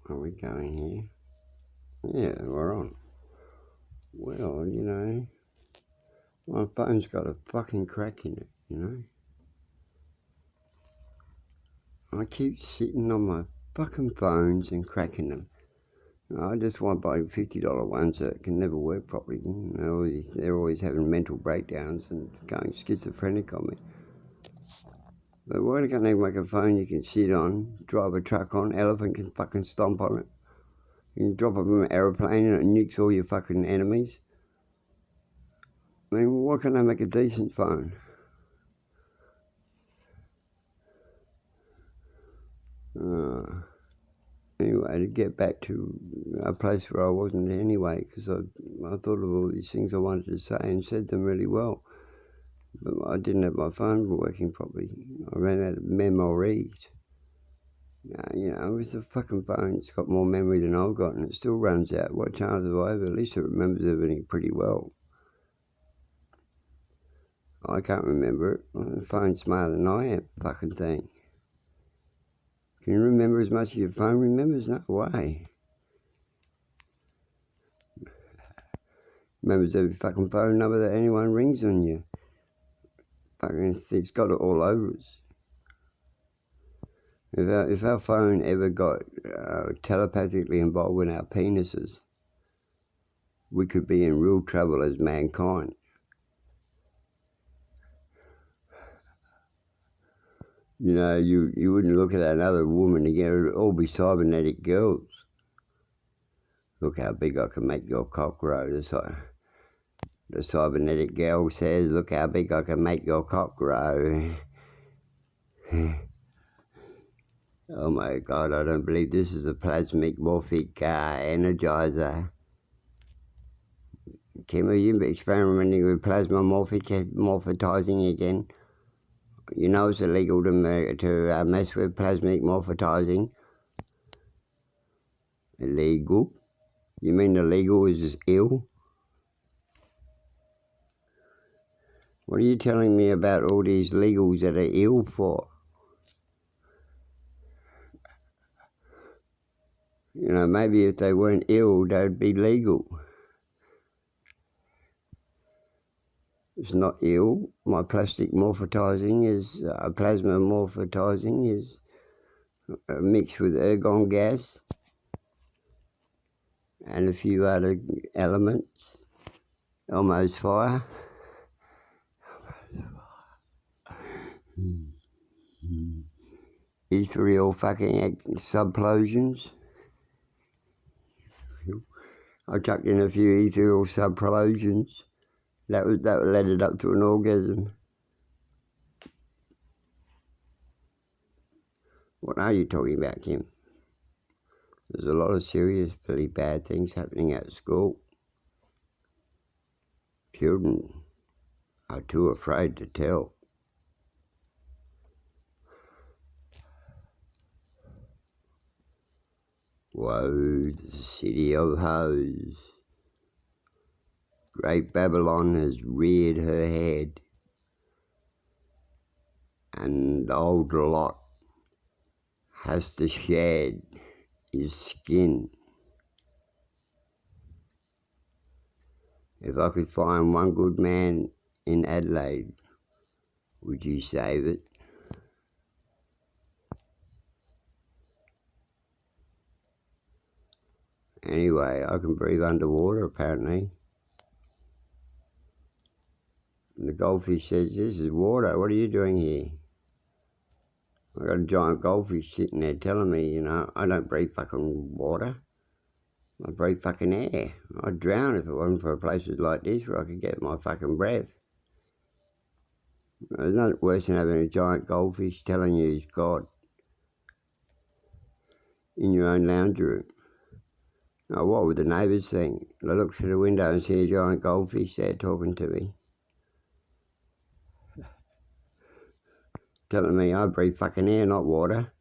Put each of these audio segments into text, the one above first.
Are we going here? Yeah, we're on. Well, you know, my phone's got a fucking crack in it, you know? I keep sitting on my fucking phones and cracking them. I just want to buy $50 ones that can never work properly. They're always having mental breakdowns and going schizophrenic on me. But why can't they make a phone you can sit on, drive a truck on, elephant can fucking stomp on it? You can drop it from an aeroplane and it nukes all your fucking enemies. I mean, why can't they make a decent phone? Anyway, to get back to a place where I wasn't anyway, because I thought of all these things I wanted to say and said them really well. But I didn't have my phone working properly. I ran out of memories. You know, with the fucking phone, it's got more memory than I've got, and it still runs out. What chance have I ever? At least it remembers everything pretty well. I can't remember it. The phone's smarter than I am, fucking thing. Can you remember as much as your phone remembers? No way. Remembers every fucking phone number that anyone rings on you. Fucking, it's got it all over us. If our phone ever got telepathically involved with our penises, we could be in real trouble as mankind. You know, you wouldn't look at another woman again. It would all be cybernetic girls. Look how big I can make your cock grow. The cybernetic girl says, look how big I can make your cock grow. Oh my God, I don't believe this is a plasmic morphic energizer. Kim, are you experimenting with morphitizing again? You know it's illegal to mess with plasmic morphitizing. Illegal? You mean illegal is just ill? What are you telling me about all these legals that are ill for? You know, maybe if they weren't ill, they'd be legal. It's not ill. My plastic morphitizing is, plasma morphitizing is mixed with argon gas and a few other elements. Almost fire. Ethereal fucking subplosions. I chucked in a few ethereal subplosions. That led it up to an orgasm. What are you talking about, Kim? There's a lot of seriously bad things happening at school. Children are too afraid to tell. Woe, the city of hoes. Great Babylon has reared her head, and the old Lot has to shed his skin. If I could find one good man in Adelaide, would you save it? Anyway, I can breathe underwater apparently. And the goldfish says, this is water, what are you doing here? I got a giant goldfish sitting there telling me, you know, I don't breathe fucking water. I breathe fucking air. I'd drown if it wasn't for places like this where I could get my fucking breath. There's nothing worse than having a giant goldfish telling you he's God in your own lounge room. Oh, what would the neighbours think? I look through the window and see a giant goldfish there talking to me. Telling me I breathe fucking air, not water.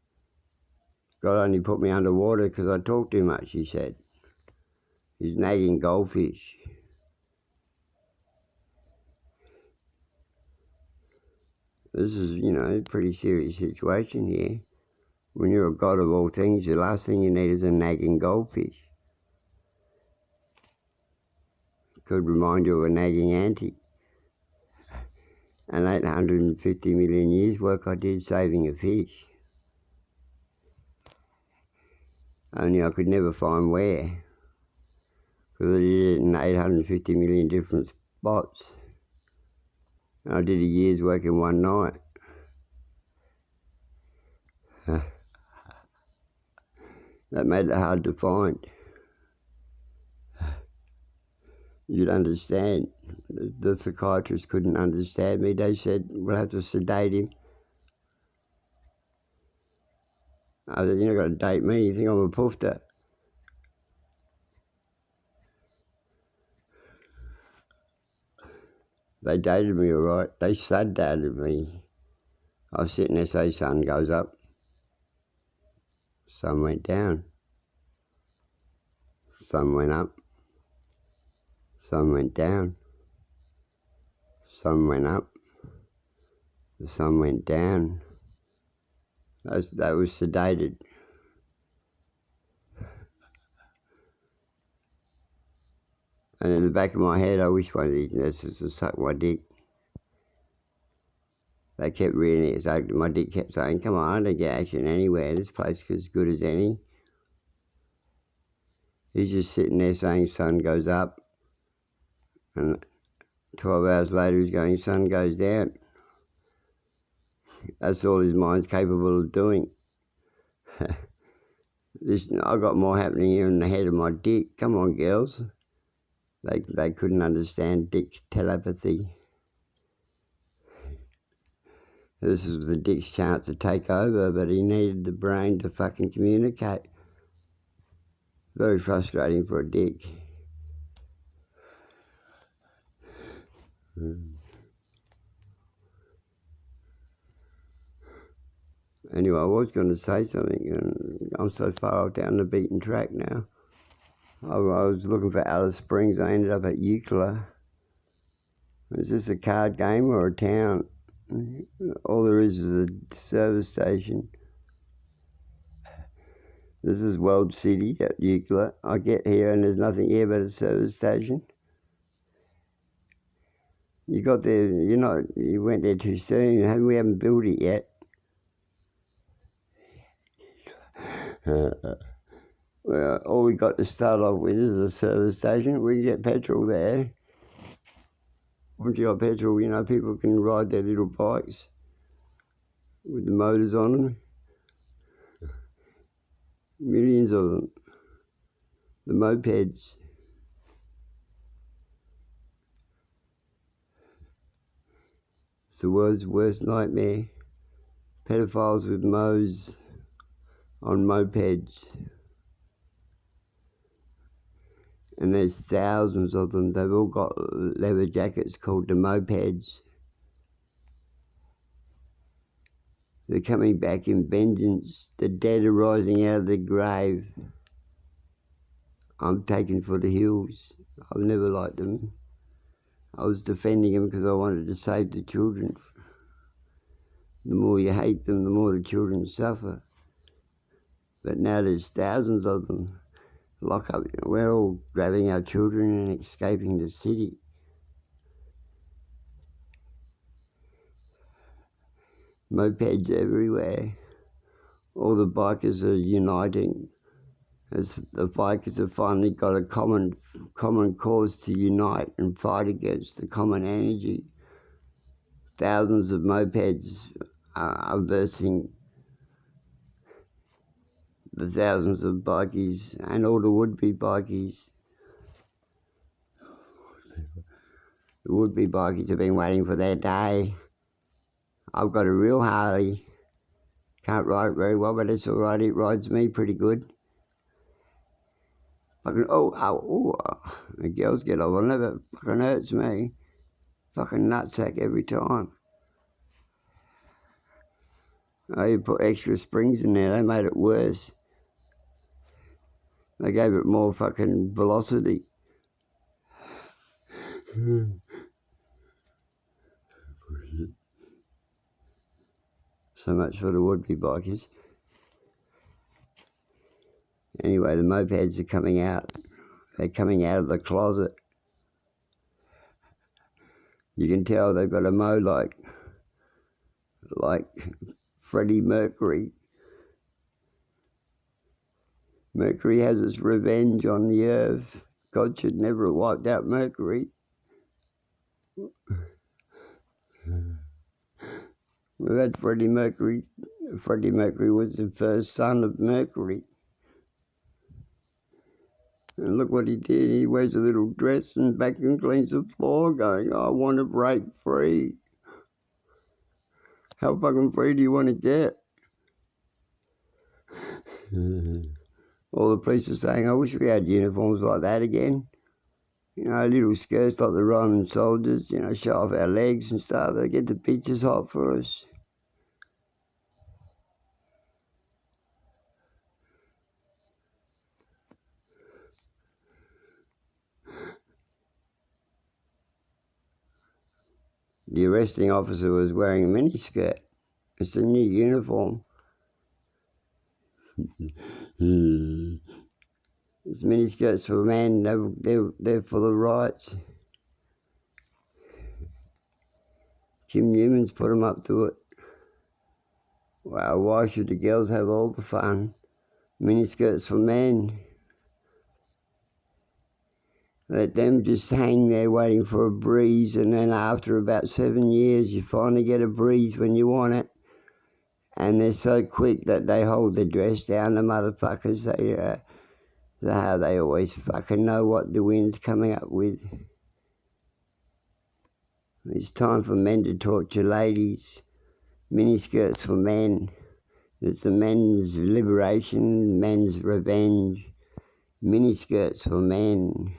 God only put me underwater because I talk too much, he said. He's nagging goldfish. This is, you know, a pretty serious situation here. When you're a god of all things, the last thing you need is a nagging goldfish. Could remind you of a nagging auntie. And 850 million years work I did saving a fish. Only I could never find where, because I did it in 850 million different spots. And I did a year's work in one night. That made it hard to find. You'd understand. The psychiatrist couldn't understand me. They said, we'll have to sedate him. I said, you're not going to date me. You think I'm a poofter? They dated me all right. They sedated me. I was sitting there, say, sun goes up. Sun went down. Sun went up. Sun went down. Sun went up. The sun went down. That was sedated. And in the back of my head, I wish one of these nurses would suck my dick. They kept reading it, so my dick kept saying, come on, I don't get action anywhere. This place is as good as any. He's just sitting there saying sun goes up. And 12 hours later, he's going, sun goes down. That's all his mind's capable of doing. I got more happening here in the head of my dick. Come on, girls. They couldn't understand dick's telepathy. This was the dick's chance to take over, but he needed the brain to fucking communicate. Very frustrating for a dick. Anyway, I was going to say something, and I'm so far down the beaten track now. I was looking for Alice Springs. I ended up at Euclid. Is this a card game or a town? All there is a service station. This is World City at Euclid. I get here and there's nothing here but a service station. You got there, you went there too soon. We haven't built it yet. Well, all we got to start off with is a service station. We can get petrol there. Once you got petrol, people can ride their little bikes with the motors on them. Millions of them. The mopeds. It's the world's worst nightmare. Pedophiles with mows on mopeds. And there's thousands of them. They've all got leather jackets called the mopeds. They're coming back in vengeance. The dead are rising out of the grave. I'm taken for the hills. I've never liked them. I was defending them because I wanted to save the children. The more you hate them, the more the children suffer. But now there's thousands of them. Lock up. We're all grabbing our children and escaping the city. Mopeds everywhere. All the bikers are uniting. As the bikers have finally got a common cause to unite and fight against, the common energy. Thousands of mopeds are versing the thousands of bikies and all the would-be bikies. The would-be bikies have been waiting for their day. I've got a real Harley. Can't ride it very well, but it's all right. It rides me pretty good. Fucking, the girls get off on it, but it fucking hurts me. Fucking nutsack every time. Oh, you put extra springs in there, they made it worse. They gave it more fucking velocity. So much for the would-be bikers. Anyway, the mopeds are coming out. They're coming out of the closet. You can tell they've got a mo like Freddie Mercury. Mercury has its revenge on the earth. God should never have wiped out Mercury. We've had Freddie Mercury. Freddie Mercury was the first son of Mercury. And look what he did. He wears a little dress and vacuum cleans the floor going, I want to break free. How fucking free do you want to get? All the police are saying, I wish we had uniforms like that again. You know, little skirts like the Roman soldiers, you know, show off our legs and stuff. They get the pictures hot for us. The arresting officer was wearing a miniskirt. It's a new uniform. It's miniskirts for men, they're for the rights. Kim Newman's put them up to it. Wow, why should the girls have all the fun? Miniskirts for men. Let them just hang there waiting for a breeze, and then after about 7 years you finally get a breeze when you want it. And they're so quick that they hold their dress down, the motherfuckers. How they always fucking know what the wind's coming up with. It's time for men to torture ladies. Miniskirts for men. It's the men's liberation, men's revenge. Miniskirts for men.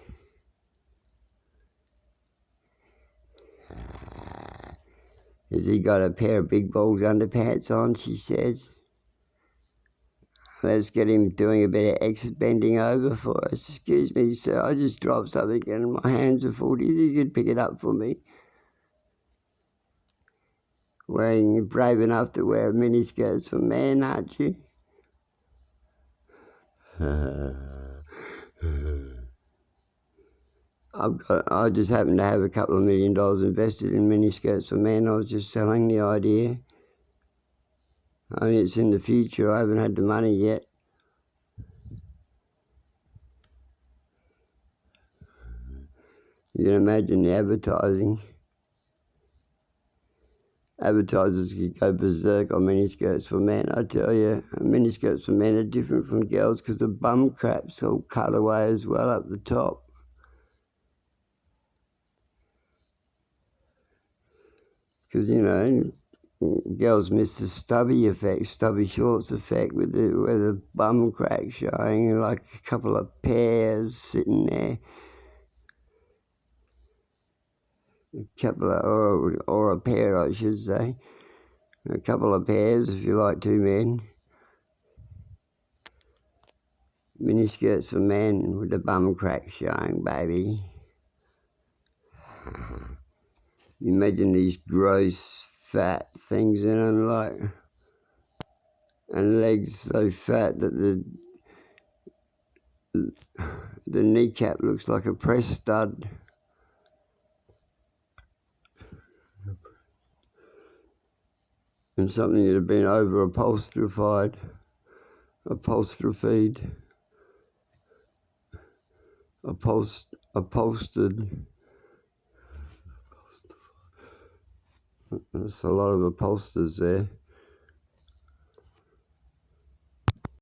Has he got a pair of big balls underpants on, she says. Let's get him doing a bit of exit bending over for us. Excuse me, sir, I just dropped something and my hands are full. Do you think you could pick it up for me? You're brave enough to wear miniskirts for men, aren't you? I just happen to have a couple of $1 million invested in miniskirts for men. I was just selling the idea. I mean, it's in the future. I haven't had the money yet. You can imagine the advertising. Advertisers could go berserk on miniskirts for men. I tell you, miniskirts for men are different from girls because the bum crap's all cut away as well up the top. Because, you know, girls miss the stubby effect, stubby shorts effect with the bum crack showing, like a couple of pairs sitting there. Or a pair, I should say. A couple of pairs if you like two men. Miniskirts for men with the bum crack showing, baby. You imagine these gross, fat things in them, like, and legs so fat that the kneecap looks like a press stud. And something that had been upholstered. There's a lot of upholsters there.